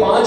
5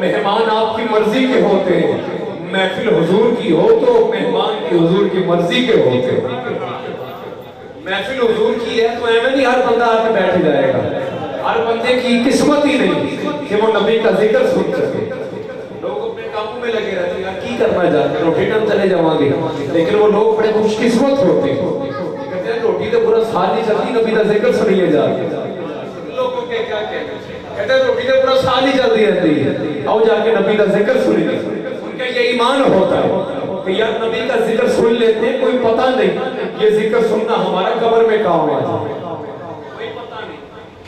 مہمان آپ کی مرضی کے ہوتے ہیں، محفل حضور کی ہو تو مہمان کی حضور کی مرضی کے ہوتے ہیں۔ محفل حضور کی ہے تو ایویں نہیں ہر بندہ آ کے بیٹھ جائے گا، ہر بندے کی قسمت ہی نہیں کہ وہ نبی کا ذکر سن سکے۔ لوگ اپنے کاموں میں لگے رہتے ہیں، کی کرنا چاہتے ہیں، روٹی ٹائم چلے جاؤں گے، لیکن وہ لوگ بڑے خوش قسمت ہوتے ہیں، کہتے ہیں روٹی تو پورا سال نہیں چلتی، نبی کا ذکر سنیے جا کے۔ لوگوں کے کیا کہتے ہیں روٹی تو پورا سال ہی چلتی رہتی ہے، آؤ جا کے نبی کا ذکر سنیے۔ ان کا یہ ایمان ہوتا ہے کہ یار نبی کا ذکر سن لیتے ہیں، کوئی پتہ نہیں یہ ذکر سننا ہمارا قبر میں کام آ جائے، کوئی پتہ نہیں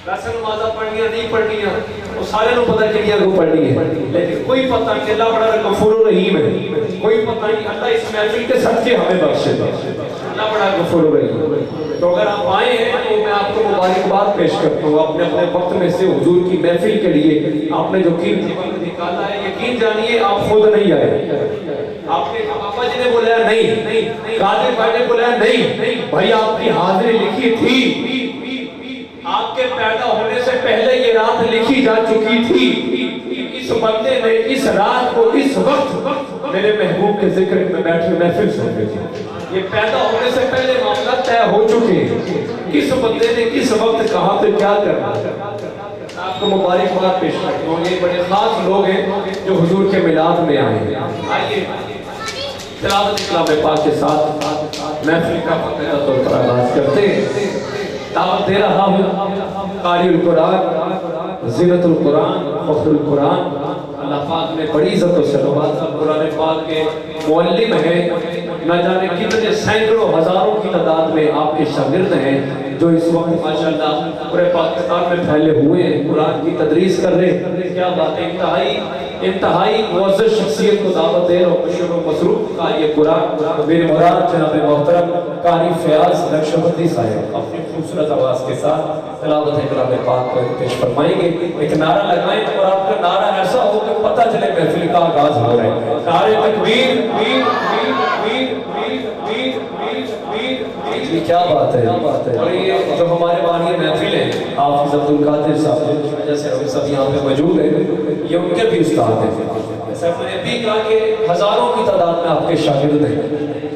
ویسے نمازہ پڑھنی ہے نہیں پڑھنی ہے وہ سارے نو پتہ چلیا کو پڑھنی ہے، لیکن کوئی پتہ نہیں اللہ بڑا غفور و رحیم ہے، کوئی پتہ نہیں اللہ اس محفل کے صدقے ہمیں بخشے گا، اللہ بڑا غفور و رحیم ہے۔ تو اگر آپ آئے ہیں تو میں آپ کو مبارکباد پیش کرتا ہوں، اپنے اپنے وقت میں سے حضور کی محفل کے لیے آپ نے جو قیمتی وقت نکالا ہے، یقین جانیے آپ خود نہیں آئے، آپ کے پاپا جی نے بولا نہیں، قادر بھائی نے بولا نہیں، بھائی آپ کی حاضری لکھی تھی، آپ کے پیدا ہونے سے پہلے یہ رات لکھی جا چکی تھی، اس بندے نے اس رات کو اس وقت میرے محبوب کے ذکر میں بیٹھے محفل سن رہی تھی، یہ پیدا ہونے سے پہلے معاملہ طے ہو چکے ہیں، کس بندے نے کس وقت کہاں پہ کیا کرنا۔ آپ کو مبارکباد پیش کرتا ہوں، یہ بڑے خاص لوگ ہیں جو حضور کے میلاد میں آئے ہیں۔ آئیے تلاوت کلام پاک کے ساتھ محفل کا فقرات اور پراغاز کرتے ہیں۔ دعوت دے رہا ہوں قاری القرآن، زینت القرآن، فخر القرآن، اللہ پاک نے بڑی عزت و شرافت قرآن پاک کے معلم ہیں، نہ جانے کتنے سینکڑوں ہزاروں کی تعداد میں آپ کے شاگرد ہیں جو اس وقت ماشاءاللہ پورے پاکستان میں پھیلے ہوئے ہیں، قرآن کی تدریس کر رہے ہیں۔ کیا بات ہے، انتہائی معزز شخصیت کو دعوت دے اور بشر و مسروف قاری قرآن میرے مراد جناب محترم قاری فیاض نقشبندی صاحب اپنی خوبصورت آواز کے ساتھ تلاوت کلام پاک کو پیش فرمائیں گے۔ ایک نعرہ لگائیں اور آپ کا نعرہ ایسا ہو کہ پتہ چلے محفل کا آغاز ہو رہا ہے۔ نعرہ تکبیر، ویر ویر ویر ویر ویر ویر ویر۔ یہ کیا بات ہے، اور یہ جو ہمارے بانی محفل ہیں حافظ عبدالقادر صاحب جس وجہ سے ہم سب یہاں پہ موجود ہیں، یہ ان کے بھی استاد ہیں۔ جیسا میں نے بھی کہا کہ ہزاروں کی تعداد میں آپ کے شاگرد ہیں،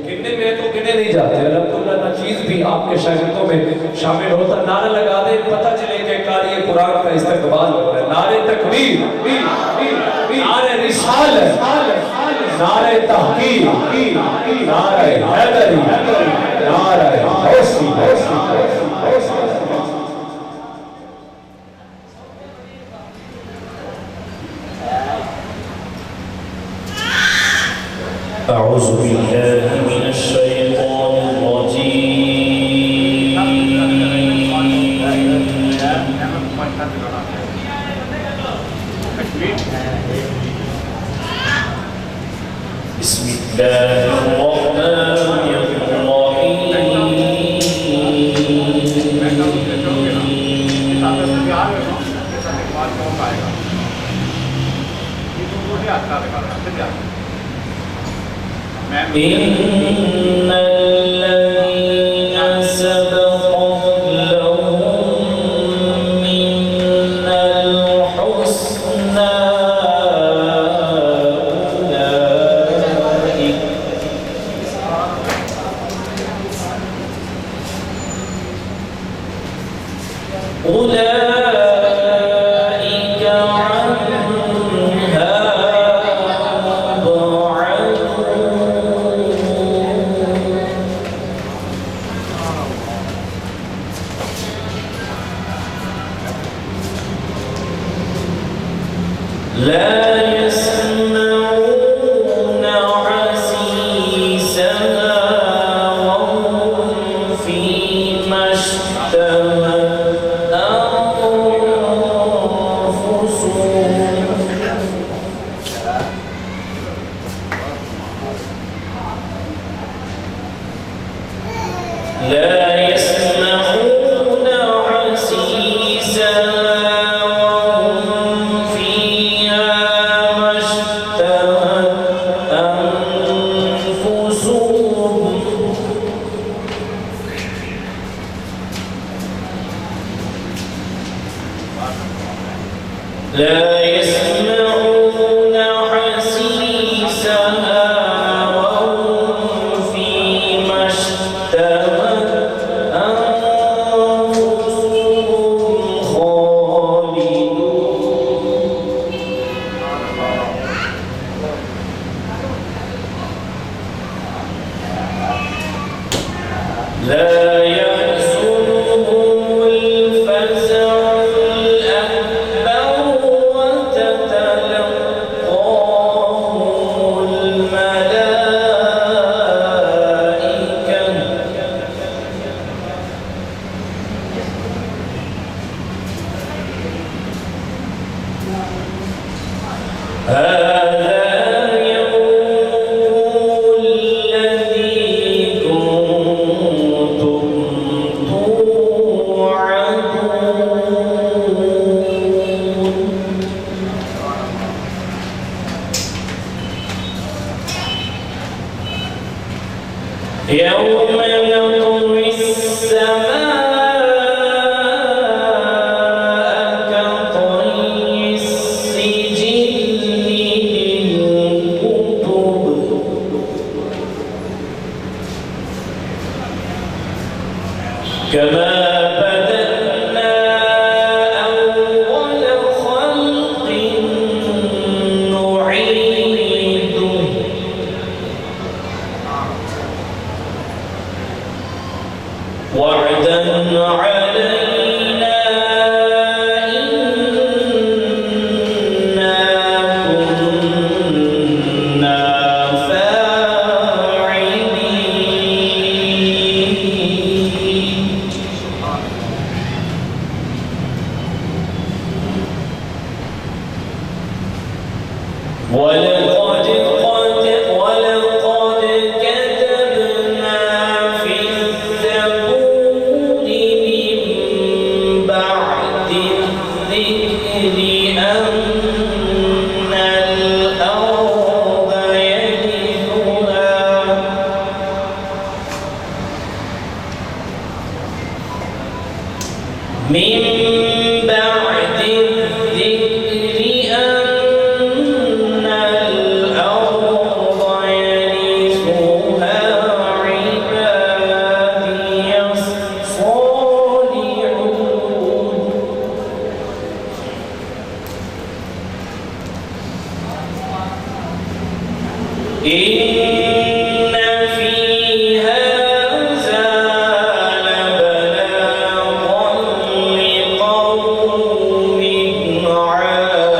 گننے میں تو گنے نہیں جاتے، الحمدللہ نہ چیز بھی آپ کے شاگردوں میں شامل ہوتا۔ نعرہ لگا دیں پتہ چلے کہ قاری قرآن کا استقبال ہو رہا ہے۔ نعرہ تکبیر، نعرہ رسالت، نعرہ تحقیق، نعرہ حیدری، نعرہ حوثی۔ أعوذ بالله من الشيطان الرجيم بسم الله الرحمن الرحيم إن الذين سبقت لهم منا الحسنى أولئك عنها لا يسمعون حسيسها وهم فيما اشتهت أنفسهم لا يسمعون حسيسها لا يسمعون لا يحزنهم الفزع الأكبر وتتلقاهم الملائكة هذا يومكم الذي كنتم توعدون يوم نطوي السماء كطي السجل للكتب كما بدأنا أول خلق نعيده وعدا علينا إنا كنا فاعلين ولقد كتبنا في الزبور من بعد الذكر أن الأرض يرثها من بعد الذكر أن الأرض يرثها عبادي الصالحون إن في هذا لبلاغا لقوم عابدين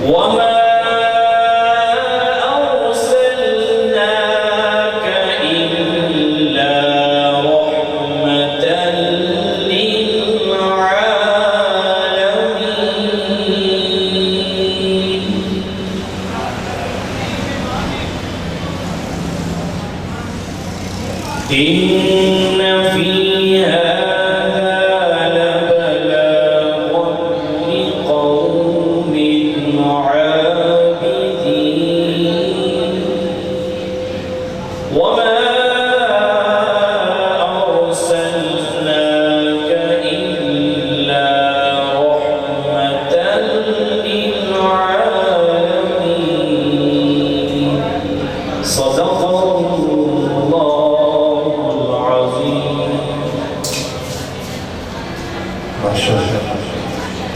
وما أرسلناك إلا رحمة للعالمين إن في هذا لبلاغا لقوم عابدين وما أرسلناك إلا رحمة للعالمين صدق الله العظيم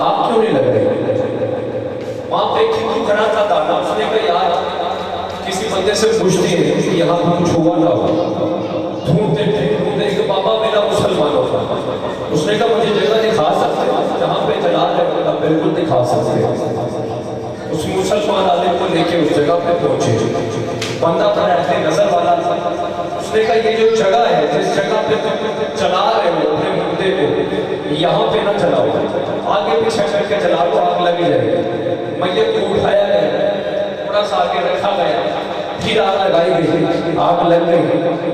آپ کیوں نہیں لگ رہے؟ وہاں پہ ایک ہندو کھڑا تھا دادا، اس نے کہا یار کسی بندے سے پوچھتے ہیں کہ یہاں پہ کچھ ہوا نہ ہو، ڈھونڈتے کہ بابا میرا مسلمان ہوگا. اس نے کہا مجھے جگہ دکھا سکتے ہیں جہاں پہ جلال ہے؟ کہا بالکل دکھا سکتے ہیں. اس مسلمان آدمی کو لے کے اس جگہ پہ پہنچے. بندہ بڑا اہل نظر والا تھا. اس نے کہا یہ جو جگہ ہے جس جگہ پہ تم چلا رہے ہو اپنے مردے کو، یہاں پہ نہ چلاؤ، آگے پیچھے کر کے چلا دو، آگ لگ جائے. میت کو اٹھایا گیا، تھوڑا سا آگے رکھا گیا، پھر آگ لگائی گئی، آگ لگ گئی.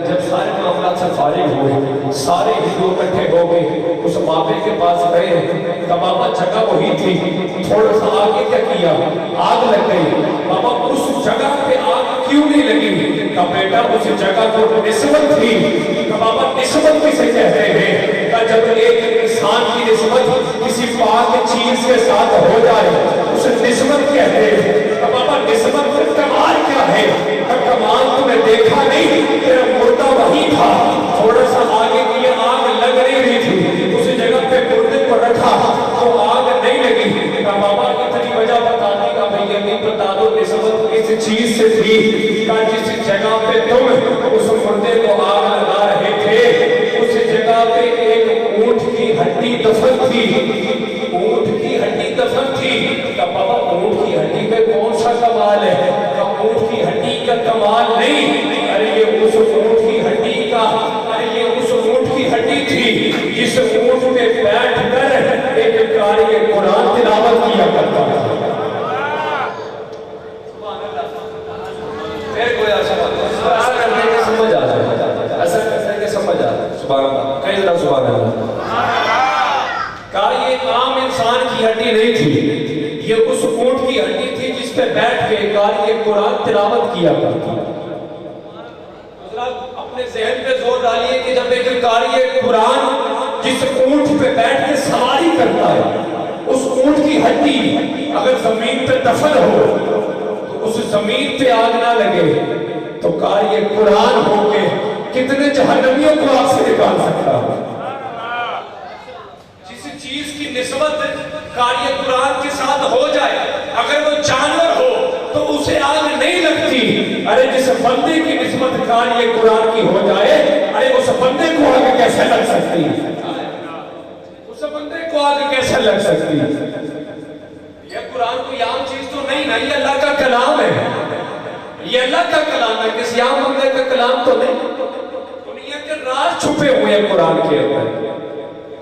جب سارے معاملات سے فارغ ہوئے، سارے ہندو اکٹھے ہو گئے، اس بابے کے پاس گئے. بابا جگہ وہی تھی، تھوڑا سا آگے کیا کیا، آگ لگ گئی. بابا اس جگہ پہ آگ کیوں نہیں لگی؟ کہ بیٹا اس جگہ کو نسبت تھی. کہ بابا نسبت کسے کہتے ہیں؟ کہ جب ایک انسان کی نسبت کسی پاک چیز کے ساتھ ہو جائے اسے نسبت کہتے ہیں. کہ بابا نسبت کا کمال کیا ہے؟ کہ کمال تم نے دیکھا نہیں، تیرا مردہ وہی تھا، تھوڑا سا آگے کی آگ لگ رہی تھی، اس جگہ پہ مردے کو رکھا تو آگ نہیں لگی. کہ بابا اتنی وجہ بتا دی کہ بھئی یہ نہیں بتا دو نسبت کس چیز سے تھی. کہ جس جگہ پہ تم اس مردے کو آگ لگا رہے تھے اس جگہ پہ ایک اونٹ کی ہڈی دفن تھی. اونٹ کی ہڈی دفن تھی. کہ بابا اونٹ کی ہڈی میں کون سا کمال ہے؟ کہ اونٹ کی ہڈی کا کمال نہیں، ارے یہ اس اونٹ کی ہڈی کا، ارے یہ اس اونٹ کی ہڈی تھی جس اونٹ پہ بیٹھ کر ایک قاری قرآن تلاوت کیا کرتا تھا. پھر کوئی ایسا کرنے کے سمجھ آ جائے، ایسا کرنے کے سمجھ آ جائے. سبحان اللہ، کئی طرح سبحان اللہ. کہا یہ عام انسان کی ہڈی نہیں تھی، یہ اس اونٹ کی ہڈی تھی جس پہ بیٹھ کے قاری قرآن تلاوت کیا کرتا. اپنے ذہن پہ زور ڈالیے کہ جب ایک قاری قرآن جس اونٹ پہ بیٹھ کے سواری کرتا ہے، اس اونٹ کی ہڈی اگر زمین پہ دفن ہو تو اس زمین پہ آگ نہ لگے تو قاری قرآن ہو کے کتنے جہنمیوں کو آگ سے نکال سکتا ہے. جس چیز کی نسبت قاری قرآن کے ساتھ ہو جائے، اگر وہ جانور ہو تو اسے آگ نہیں لگتی. ارے جس بندے کی نسبت قاری قرآن کی ہو جائے، ارے اس بندے کو آگ کیسے لگ سکتی؟ اس بندے کو آگ کیسے لگ سکتی؟ یہ قرآن کوئی عام چیز تو نہیں نا، یہ اللہ کا کلام ہے، یہ اللہ کا کلام ہے، کسی عام بندے کا کلام تو نہیں. دنیا کے راز چھپے ہوئے ہیں قرآن کے اندر،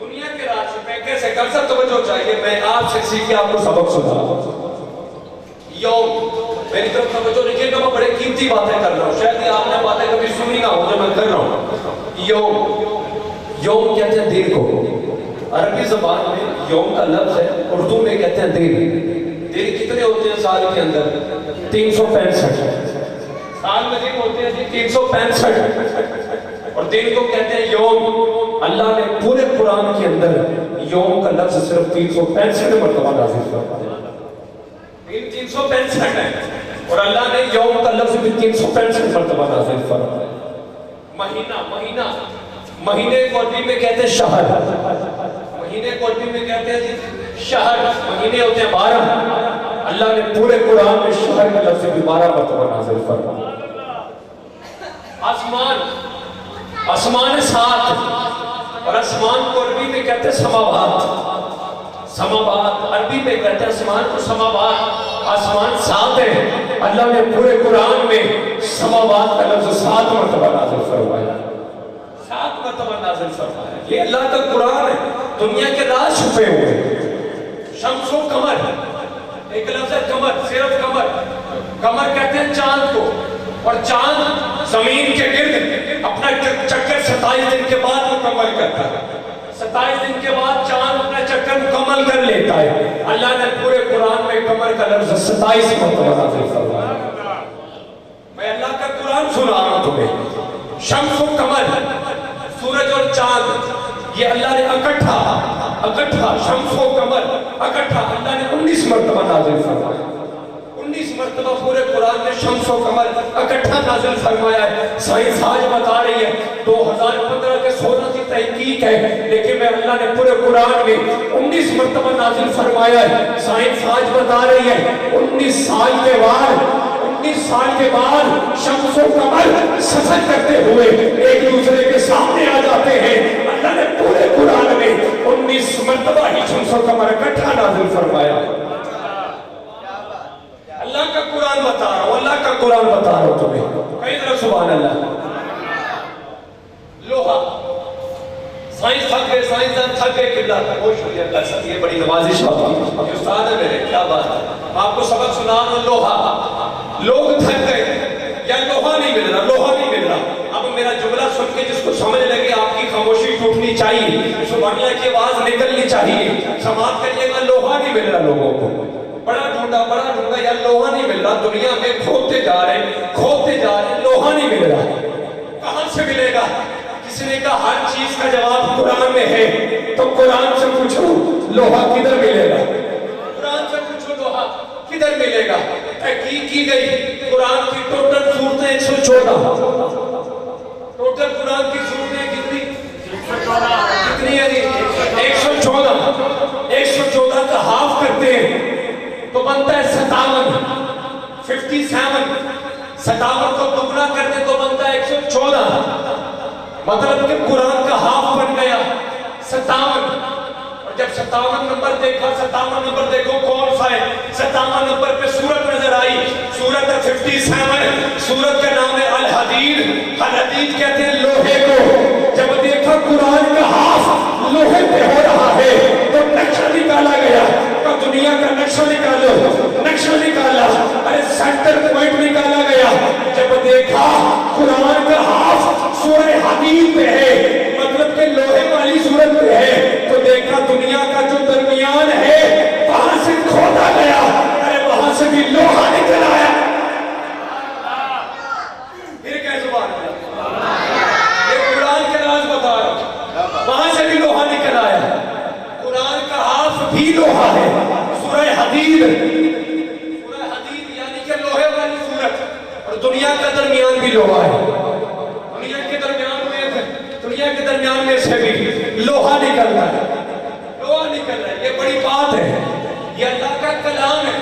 دنیا کے راز چھپے. کیسے کر سب توجہ چاہیے، میں آپ سے سیکھ کے آپ کو سبق سنا. یوم میری طرف توجہ دیکھیے کہ میں بڑے قیمتی باتیں کر رہا ہوں، شاید یہ آپ نے باتیں کبھی سنی نہ ہو جو میں کر رہا ہوں. یوم کہتے ہیں دن کو، عربی زبان میں یوم کا لفظ ہے، اردو میں کہتے ہیں دن. دن کتنے ہوتے ہیں سال کے اندر؟ 365 سال میں دن ہوتے ہیں 365، اور دن کو کہتے ہیں یوم. اللہ نے پورے قرآن کے اندر یوم کا لفظ صرف 365 مرتبہ نازل کیا. 365 ہے اور اللہ نے یوم کا لفظ بھی 365 مرتبہ نازل فرمایا. مہینہ مہینے کو عربی میں کہتے ہیں شہر، مہینے کو عربی میں کہتے ہیں شہر. مہینے ہوتے ہیں 12، اللہ نے پورے قرآن میں شہر کا لفظ بھی 12 مرتبہ نازل فرمایا. آسمان 7، اور آسمان کو عربی میں کہتے ہیں سماوات. سماوات عربی میں کہتے ہیں آسمان کو سماوات. آسمان 7 ہے، اللہ نے پورے قرآن میں سماوات کا لفظ 7 مرتبہ نازل فرمایا. 7 مرتبہ نازل فرمایا. یہ اللہ کا قرآن ہے، دنیا کے راز چھپے ہوئے. شمس و قمر، ایک لفظ ہے قمر، صرف قمر. قمر کہتے ہیں چاند کو، اور چاند زمین کے گرد اپنا چکر 27 دن کے بعد مکمل کرتا ہے. 27 دن کے بعد چاند اپنا چکر مکمل کر لیتا ہے. اللہ نے پورے قرآن میں قمر کا لفظ 27 مرتبہ نازل فرمایا. میں اللہ کا قرآن سنا رہا ہوں تمہیں. شمس و قمر، سورج اور چاند، یہ اللہ نے اکٹھا شمس و قمر اکٹھا اللہ نے 19 مرتبہ نازل فرمایا. 19 مرتبہ مرتبہ پورے قرآن میں شمس و قمر اکٹھا نازل فرمایا ہے. سائنس آج بتا رہی ہے 2015 کے 16 کی تحقیق ہے، لیکن میں اللہ نے پورے قرآن میں 19 مرتبہ نازل فرمایا ہے. سائنس آج بتا رہی ہے 19 سال کے بعد شمس و قمر سفر کرتے ہوئے ایک دوسرے کے سامنے آ جاتے ہیں. اللہ نے پورے قرآن میں 19 مرتبہ ہی شمس و قمر اکٹھا نازل فرمایا. اللہ کا قرآن بتا رہا ہوں، اللہ کا قرآن بتا رہا ہوں تمہیں. کئی طرح سبحان اللہ. لوہا سائنس تھک گئے، سائنسدان تھک گئے، قبلہ خاموش ہو گیا. کر سکتی ہے بڑی نوازش آپ کی استاد ہے میرے، کیا بات ہے. آپ کو سبق سنا رہا ہوں. لوہا، لوگ تھک گئے یا لوہا نہیں مل رہا، لوہا نہیں مل رہا. اب میرا جملہ سن کے جس کو سمجھ لگے آپ کی خاموشی ٹوٹنی چاہیے، سبحان اللہ کی آواز نکلنی چاہیے. سماعت کریے گا. لوہا نہیں مل رہا لوگوں کو، بڑا ڈھونڈا یا لوہا نہیں مل رہا. دنیا میں کھوتے جا رہے ہیں، لوہا نہیں مل رہا. کہاں سے ملے گا؟ کسی نے کہا ہر چیز کا جواب قرآن میں ہے، تو قرآن سے پوچھو لوہا کدھر ملے گا. قرآن سے پوچھو لوہا کدھر ملے گا. تحقیق کی گئی قرآن کی ٹوٹل صورتیں 114. ٹوٹل قرآن کی صورتیں کتنی ہے؟ 114. 114 کا ہاف کرتے ہیں تو بنتا ہے 57. 57 کو دگنا کرتے تو بنتا ہے 114. مطلب کہ قرآن کا ہاف بن گیا 57. اور جب 57 نمبر دیکھا، 57 نمبر دیکھو کون سا ہے. 57 نمبر پہ سورت نظر آئی، سورت ہے 57. سورت کا نام ہے الحدید. الحدید کہتے ہیں لوہے کو. جب دیکھا قرآن کا ہاف لوہے پہ ہو رہا ہے تو نقشہ نکالا گیا. دنیا کا نقشہ نکالو، نقشہ نکالا، ارے سینٹر پوائنٹ نکالا گیا. جب دیکھا قرآن کا ہاف سورہ حدید پہ ہے، مطلب کہ لوہے والی صورت پہ ہے، تو دیکھا دنیا کا جو درمیان ہے وہاں سے کھودا گیا. ارے وہاں سے بھی لوہا نکل آیا. پھر کیا زبان ہے؟ یہ قرآن کے راز بتا رہا ہوں. وہاں سے بھی لوہا نکل آیا. قرآن کا ہاف بھی لوہا ہے. سورہ حدید یعنی کہ لوہے والی صورت، اور دنیا کا درمیان بھی لوہا ہے. دنیا کے درمیان میں سے بھی لوہا نکل رہا ہے. لوہا نکل رہا ہے. یہ بڑی بات ہے. یہ اللہ کا کلام ہے.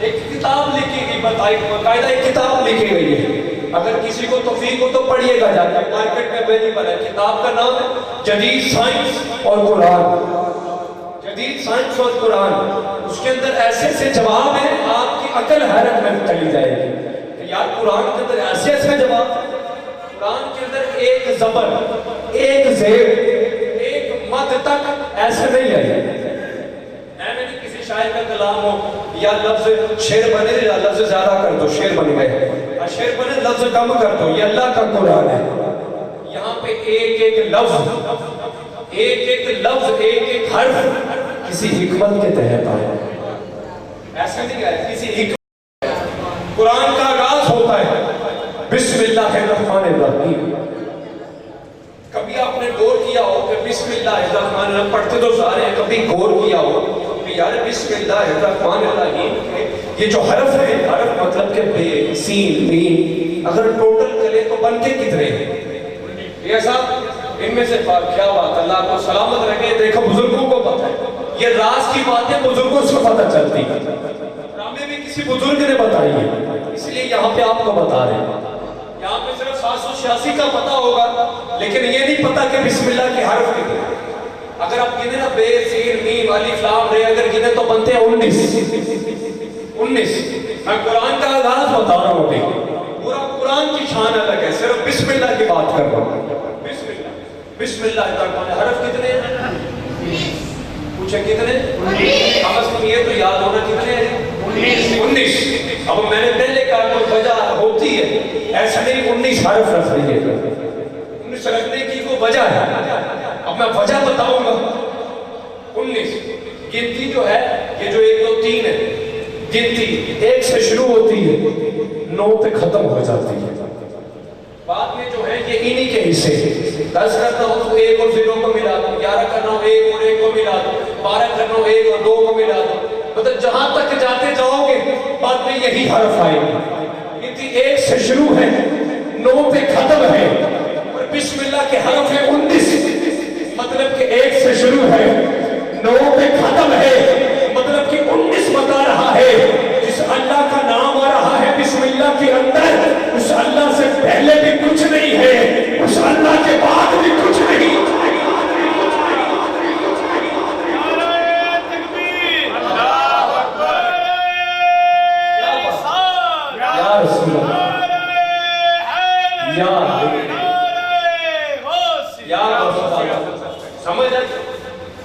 ایک کتاب لکھی گئی، باقاعدہ ایک کتاب لکھی گئی ہے. اگر کسی کو توفیق ہو تو پڑھیے گا جا کے، مارکیٹ میں اویلیبل ہے. کتاب کا نام ہے جدید سائنس اور قرآن. جدید سائنس اور قرآن. اس کے اندر ایسے ایسے جواب ہیں آپ کی عقل حیرت میں چلی جائے گی کہ یار قرآن کے اندر ایسے ایسے جواب. قرآن کے اندر ایک زبر، ایک زیر، ایک مد تک ایسے نہیں ہے. نہیں کسی شاعر کا کلام ہو یا لفظ شعر بنے یا لفظ زیادہ کر دو شعر بن گئے، شعر بنے لفظ کم کر دو. یہ اللہ کا قرآن ہے. یہاں پہ ایک ایک لفظ، ایک ایک لفظ، ایک ایک حرف کسی حکمت کے تحت آیا. ایسا نہیں ہے کسی حکمت. قرآن کا آغاز ہوتا ہے بسم اللہ الرحمن الرحیم. کبھی آپ نے غور کیا ہو کہ بسم اللہ الرحمن الرحیم پڑھتے تو سارے ہیں، کبھی غور کیا ہو کہ یار بسم اللہ الرحمن الرحیم یہ جو حرف ہے، حرف مطلب کہ بے، سین، میم، اگر ٹوٹل کرے تو بن کے کتنے ہیں؟ یہ صاحب ان میں سے کیا بات، اللہ کو سلامت رکھے. دیکھو بزرگوں کو پتہ ہے یہ راز کی باتیں بزرگوں سے پتہ چلتی ہیں. ہمیں بھی کسی بزرگ نے بتائی ہے، اس لیے یہاں پہ آپ کو بتا رہے ہیں. یہاں پہ صرف 786 کا پتہ ہوگا، لیکن یہ نہیں پتا کہ بسم اللہ کے حرف کتنے. اگر آپ گنے نا بے، سین، میم، الف، لام، رے، اگر گنے تو بنتے ہیں 19. میں قرآن کا آغاز بتا رہا ہوں. پورا قرآن کی شان الگ ہے، صرف بسم اللہ کی بات کر رہا ہوں. بسم اللہ الرحمن الرحیم. حرف کتنے ہیں؟ پوچھے کتنے؟ 19. کم از کم یہ تو یاد ہونا کتنے ہیں؟ 19. اب میں نے پہلے کہا کوئی وجہ ہوتی ہے، ایسا نہیں 19 حرف رکھ رہی ہے. 19 رکھنے کی کوئی وجہ ہے. اب میں وجہ بتاؤں گا. 19 گنتی جو ہے، یہ جو 1 2 3 ہے، گنتی 1 سے شروع ہوتی ہے، 9 پہ ختم ہو جاتی ہے. بعد میں جو ہے یہ انہی کے حصے. 10 کرنا ہو تو 1 اور 0 کو ملا دو، 11 کرنا ہو 1 اور 1 کو ملا دو، 12 کرنا ہو 1 اور 2 کو ملا دو. مطلب جہاں تک جاتے جاؤ گے بعد میں یہی حرف آئے گی. یہ ایک سے شروع ہے 9 پہ ختم ہے اور بسم اللہ کے حرف ہے 19. مطلب کہ ایک سے شروع ہے 9 پہ ختم ہے مطلب کہ 19 بتا رہا ہے. جس اللہ کا نام آ رہا ہے بسم اللہ کے اندر اس اللہ سے پہلے بھی کچھ نہیں ہے اس اللہ کے بعد بھی کچھ نہیں.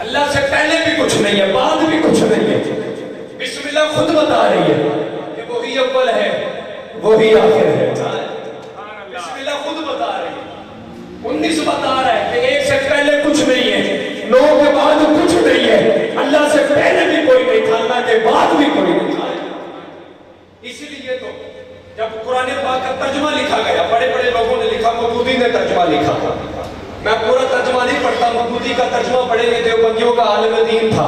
اللہ سے پہلے بھی کچھ نہیں ہے بعد بھی کچھ نہیں ہے. بسم اللہ خود بتا رہی ہے کہ وہی اول ہے وہی آخر ہے. بسم اللہ خود بتا رہی ہے 19 بتا رہا ہے کہ ایک سے پہلے کچھ نہیں ہے 9 کے بعد کچھ نہیں ہے. اللہ سے پہلے بھی کوئی نہیں تھا اللہ کے بعد بھی کوئی نہیں تھا. اسی لیے تو جب قرآن پاک کا ترجمہ لکھا گیا بڑے بڑے لوگوں نے لکھا مودودی نے ترجمہ لکھا. میں پورا ترجمہ نہیں پڑھتا مودودی کا ترجمہ پڑھیں گے دیوبندیوں کا عالم دین تھا.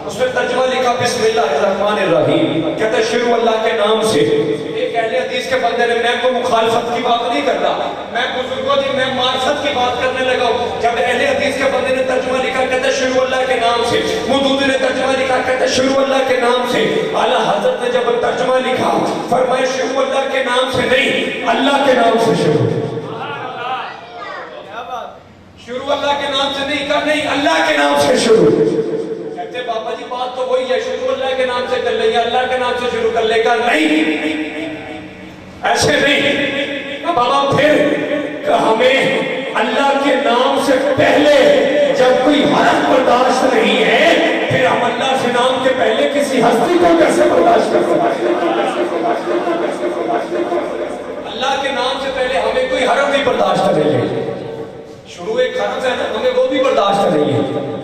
اس میں ترجمہ لکھا بسم اللہ الرحمن الرحیم کہتا ہے شروع اللہ کے نام سے. ایک اہل حدیث کے بندے نے میں کو مخالفت کی بات نہیں کرتا میں بزرگوں دی میں معرفت کی بات کرنے لگا ہوں. جب اہل حدیث کے بندے نے ترجمہ لکھا کہتا ہے شروع اللہ کے نام سے. مودودی نے ترجمہ لکھا کہتا ہے شروع اللہ کے نام سے. اعلیٰ حضرت نے جب ترجمہ لکھا فرمایا شروع اللہ کے نام سے نہیں اللہ کے نام سے شروع. شروع اللہ کے نام سے نہیں کر نہیں اللہ کے نام سے شروع. کہتے بابا جی بات تو وہی ہے شروع اللہ کے نام سے کر لیں گے اللہ کے نام سے شروع کر لے گا نہیں ایسے نہیں. بابا پھر ہمیں اللہ کے نام سے پہلے جب کوئی حرف برداشت نہیں ہے پھر ہم اللہ سے نام کے پہلے کسی ہستی کو کیسے برداشت کر سکتے ہیں. اللہ کے نام سے پہلے ہمیں کوئی حرف بھی برداشت نہیں ہے. شروع ایک حرف ہے نا ہمیں وہ بھی برداشت نہیں ہے.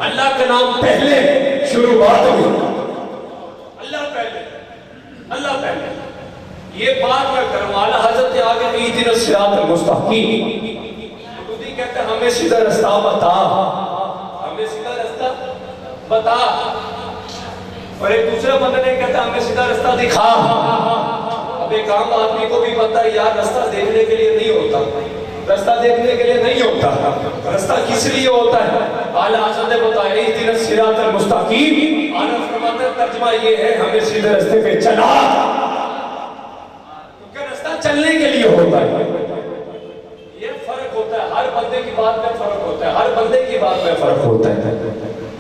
اللہ کا نام پہلے شروع بات ہوئی اللہ پہلے یہ بات میں کروں. اعلیٰ حضرت کے آگے اہدنا الصراط المستقیم مودودی کہتے ہیں ہمیں سیدھا رستہ بتا ہمیں سیدھا رستہ بتا. اور ایک دوسرا بندہ نے کہتا ہمیں سیدھا رستہ دکھا. اب ایک عام آدمی کو بھی پتہ ہے یار رستہ دیکھنے کے لیے نہیں ہوتا رستہ دیکھنے کے لیے نہیں ہوتا رستہ کس لیے ہوتا ہے. اعلیٰ حضرت نے بتایا اہدنا الصراط المستقیم. اعلیٰ فرماتے ہیں ترجمہ یہ ہے ہمیں سیدھے رستے پہ چلا کیونکہ رستہ چلنے کے لیے ہوتا ہے. یہ فرق ہوتا ہے ہر بندے کی بات میں فرق ہوتا ہے ہر بندے کی بات میں فرق ہوتا ہے.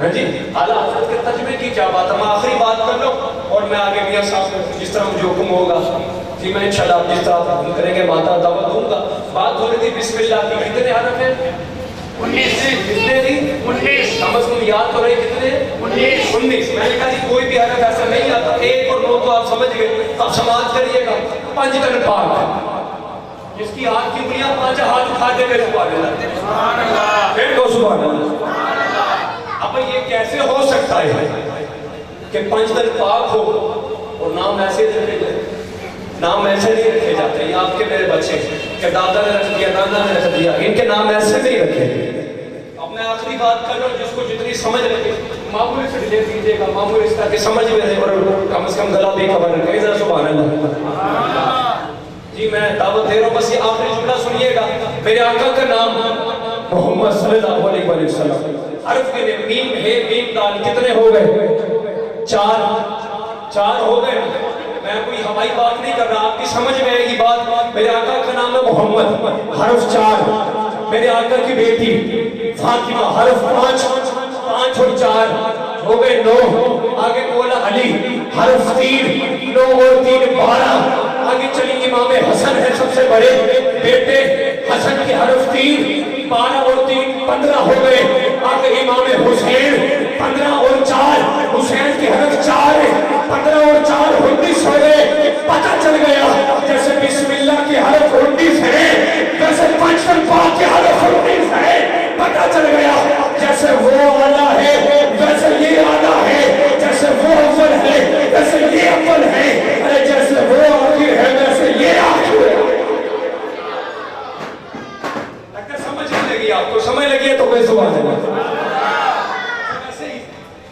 ہاں جی اعلیٰ حضرت کے ترجمے کی کیا بات ہے. میں آخری بات کر لوں اور میں آگے میاں صاحب جس طرح مجھے حکم ہوگا جی میں انشاءاللہ آپ جس طرح حکم کریں گے ماتا دعوت دوں گا. بات ہو رہی تھی بسم اللہ کی کتنے حرف ہیں 19 کتنے تھی 19 کم از کم یاد تو رہے کتنے 19. میں نے کہا جی کوئی بھی حرف ایسا نہیں آتا 1 اور 9 تو آپ سمجھ گئے. اب سماعت کریے گا 5 تن پاک ہے جس کی ہاتھ کی انگلیاں 5 ہاتھ اٹھا دے گئے سبحان اللہ پھر کو سبحان اللہ. اب یہ کیسے ہو سکتا ہے کہ 5 تن پاک ہو اور نام ایسے رکھے جائے. نام ایسے نہیں رکھے جاتے. یہ آپ کے میرے بچے کہ دادا نے رکھ دیا نانا نے رکھ دیا ان کے نام ایسے نہیں رکھے. اب میں آخری بات کر رہا ہوں جس کو جتنی سمجھ لگے معمولی سے لے دیجیے گا معمولی اس طرح کہ سمجھ میں رہے اور کم از کم گلا بھی خبر رکھے. ذرا سبحان اللہ. جی میں دعوت دے رہا ہوں بس یہ آخری جملہ سنیے گا. میرے آقا کا نام محمد صلی اللہ علیہ وسلم حرف کے لئے میم ہے میم دال کتنے ہو گئے 4 ہو گئے. میں کوئی ہوائی بات نہیں کر رہا آپ کی سمجھ میں آئے گی بات. میرے آقا کا نام ہے محمد حرف 4. میرے آقا کی بیٹی فاطمہ حرف 5 اور 4 ہو گئے 9. آگے مولا علی حرف 3 9 اور 3 12. آگے چلی امام حسن ہے سب سے بڑے بیٹے حسن کے حرف 3 12 اور 3 15 ہو گئے. آگے امام حسین 15 اور 4 حسین کے حرف 4 15 اور 4 19 ہو گئے. پتہ چل گیا جیسے بسم اللہ کے حرف 19 ہے ویسے 5 تن پاک کے حرف 19 ہے. پتہ چل گیا جیسے وہ اعلیٰ ہے ویسے یہ اعلیٰ ہے. جیسے وہ اول ہے ویسے یہ اول ہے. ارے جیسے وہ آخر ہے ویسے یہ آخر ہے. سمجھ لگی آپ کو سمجھ لگی ہے تو کوئی سوال ہے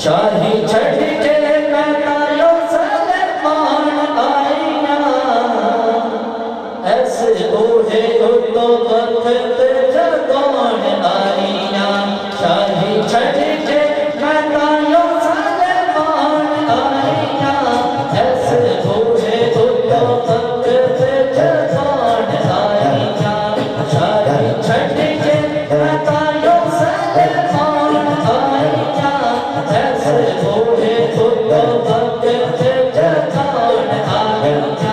شاہی چھڑ کے میدانوں سلیمان آئینا ایسے بوڑھے تو وقت جگون آئینا شاہی چھڑ کے میدانوں سلیمان آئینا ایسے بوڑھے تو وقت جگون آئینا شاہی چھڑ کے میدانوں سلیمان آئینا ایسے بوڑھے تو وقت جگون آئینا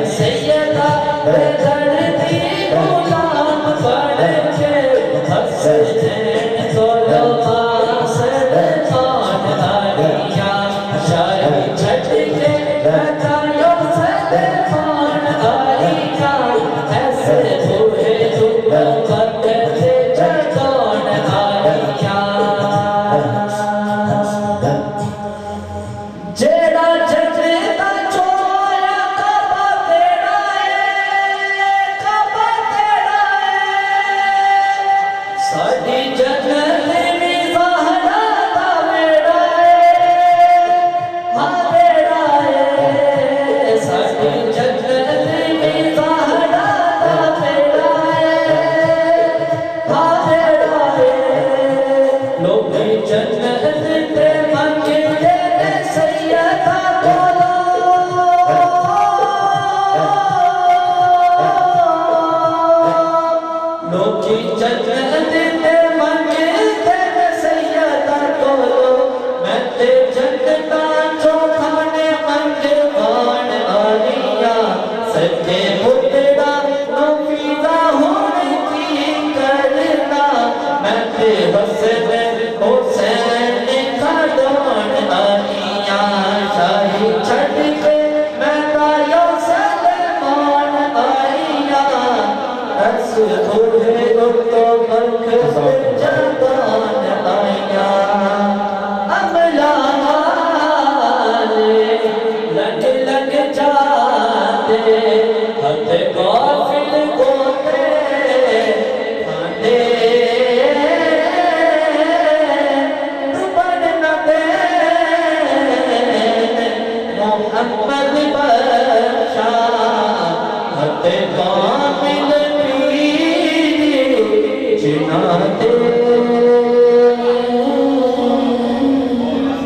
اسے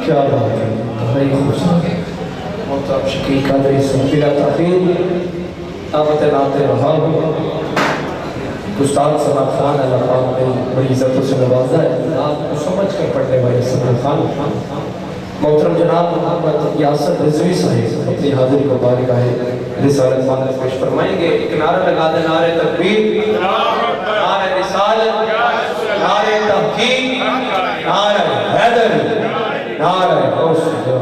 کیا بات ہے بڑی خوشی محترم شکیل قادری صاحب بلا تاخیر دعوت لاتے رہا ہوں استاد سمر خان اللہ پاک نے بڑی عزتوں سے نوازا ہے آپ کو سمجھ کر پڑھنے والے سمر خان محترم جناب محمد یاسر رضوی صاحب اپنی حاضری مبارک ہے رسالت مانت پیش فرمائیں گے ایک نعرہ لگا دے نعرہ تکبیر نعرہ رسالت نعرہ تحقیق نعرہ حیدر نعرہ حوصلہ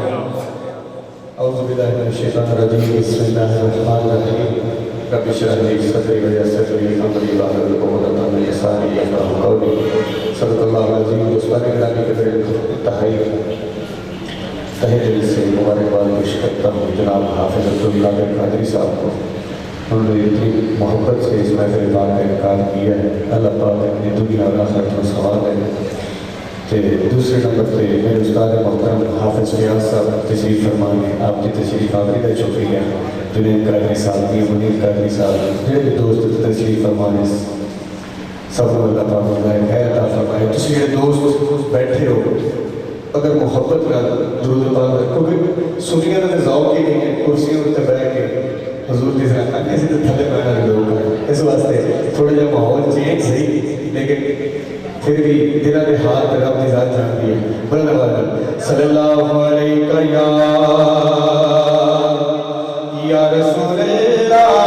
اعوذ باللہ من الشیطان الرجیم بسم اللہ الرحمن الرحیم رب اشرح لي صدری ویسر لي امری واحلل عقدۃ من لسانی یفقهوا قولی صدق اللہ العظیم دوستان گرامی کے انتہائی تہہ دل سے مبارکباد پیش کرتا ہوں جناب حافظ عبداللہ قادری صاحب کو انہوں نے اتنی محبت سے اس محفل پاک کا انعقاد کیا ہے اللہ پاک اپنی دنیا اور آخرت میں ثواب ہے کہ دوسرے نمبر پہ میرے استاد محترم حافظ فیاض صاحب تشریف فرمائے آپ کی تشریف آوری کا شکریہ جنید قادری صاحب کی منیر قادری صاحب میرے دوست تشریف فرمائے سب کو اللہ پاک اللہ خیر عطا فرمائے تسی میرے دوست بیٹھے ہو اگر محبت کا درود پاک کیونکہ سنیاں نے ذوق ہی نہیں ہے کرسیوں پہ بیٹھ کے حضور کی طرح ایسے تو تھلے بیٹھے لوگ اس واسطے تھوڑا جا ماحول چینج صحیح لیکن پھر بھی دلہ دے ہاتھ پر اپنی ذات جانتی ہے بلند آواز صلی اللہ علیہ یا رسول اللہ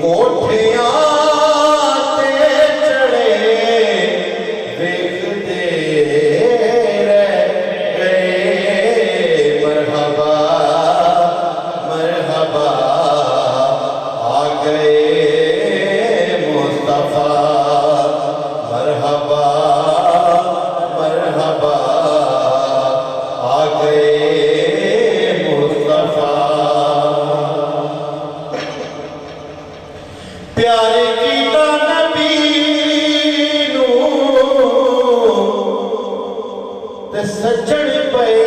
کوٹھیاں تے چڑھے پیارے کیتا نبی تے سجن پئے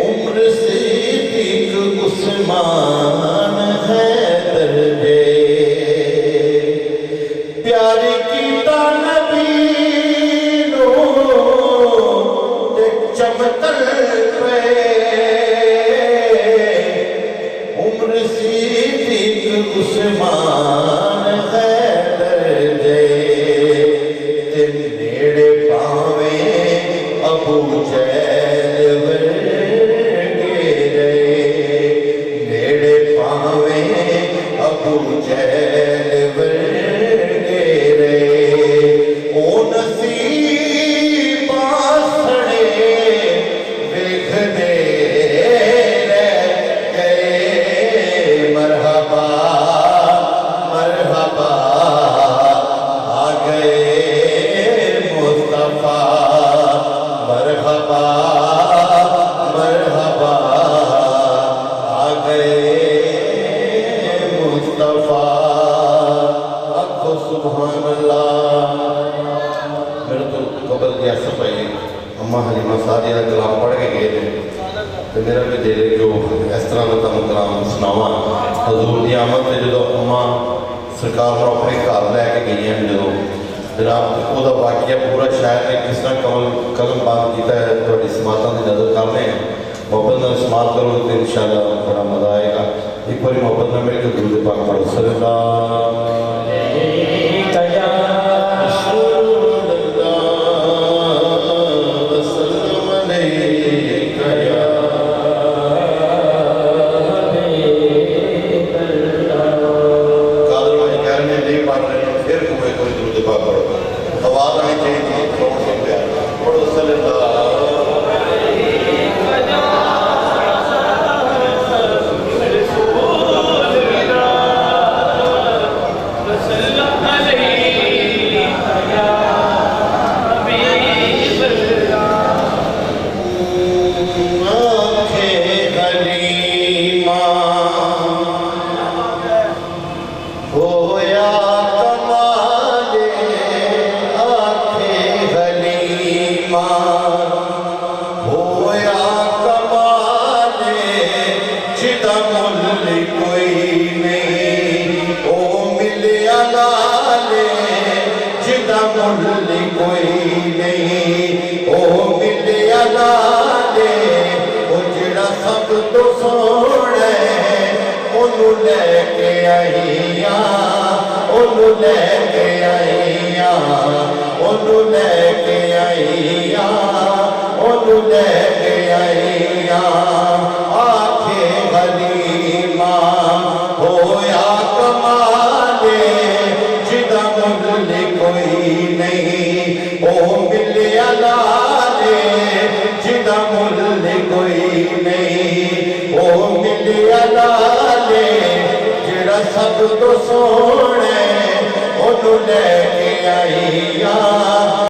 عمر صدیق عثمان حیدر دے پیارے کیتا نبی تے چمکل پئے عمر صدیق عثمان حیدر دے تے نیڑے پاویں ابو جہل ورگے رہے نیڑے پاویں ابو جہل ورگے رہے او نصیباں سڑے ویکھدے رہ گئے مرحبا مرحبا آ گئے مصطفیٰ مرحبا مرحبا آ گئے مصطفیٰ آکھو سبحان اللہ میرے تو قبل دیا سپائی اماں حلیمہ سعدیہ کا کلام پڑھ کے گئے تھے تو میرا بھی دل ہے جو اس طرح کا تم کلام سناواں حضور دی آمد تے جدو اماں سرکار کو اپنے گھر لے کے گئی ہیں جدو جناب وہ دا واقعہ پورا شاعر نے کس طرح قلم بند کیتا ہے تھوڑی سماعتاں دی نظر کر لیں محبت نال سماعت کرو تو انشاءاللہ بڑا مزہ آئے گا ایک باری محبت نال میرے کو درود پاک پڑھو صلی اللہ وسلم علیک یا قادر بھائی کہہ رہے ہیں نہیں پڑھ رہے ہیں پھر کوئی درود پاک پڑھو آواز آنی چاہیے تھی تھوڑا سا پیار پڑھو صلی اللہ سب تو سونے انہوں لے کے آئی